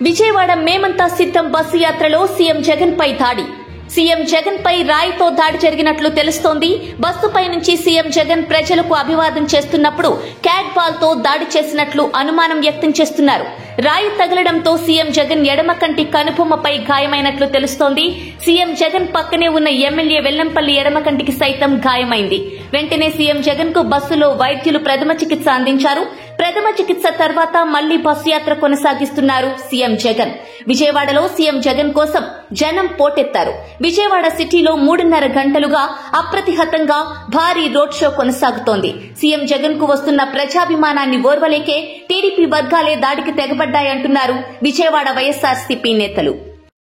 విజయవాడ మేమంతా సిద్ధం బస్సు యాత్రలో సీఎం జగన్ పై దాడి. సీఎం జగన్ పై రాయితో దాడి జరిగినట్లు తెలుస్తోంది. బస్సుపై నుంచి సీఎం జగన్ ప్రజలకు అభివాదం చేస్తున్నప్పుడు క్యాట్ బాల్ తో దాడి చేసినట్లు అనుమానం వ్యక్తం చేస్తున్నారు. రాయి తగలడంతో సీఎం జగన్ ఎడమ కంటి కనుబొమ్మపై గాయమైనట్లు తెలుస్తోంది. సీఎం జగన్ పక్కనే ఉన్న ఎమ్మెల్యే వెల్లంపల్లి ఎడమ కంటికి సైతం గాయమైంది. వెంటనే సీఎం జగన్ కు బస్సులో వైద్యులు ప్రథమ చికిత్స అందించారు. ప్రథమ చికిత్స తర్వాత మళ్లీ బస్సు యాత్ర కొనసాగిస్తున్నారు సీఎం జగన్. విజయవాడలో సీఎం జగన్ కోసం జనం పోటెత్తారు. విజయవాడ సిటీలో 3.5 గంటలుగా అప్రతిహతంగా భారీ రోడ్ షో కొనసాగుతోంది. సీఎం జగన్ కు వస్తున్న ప్రజాభిమానాన్ని ఓర్వలేకే టీడీపీ వర్గాలే దాడికి తెగబడ్డాయంటున్నారు విజయవాడ వైఎస్ఆర్సీపీ నేతలు.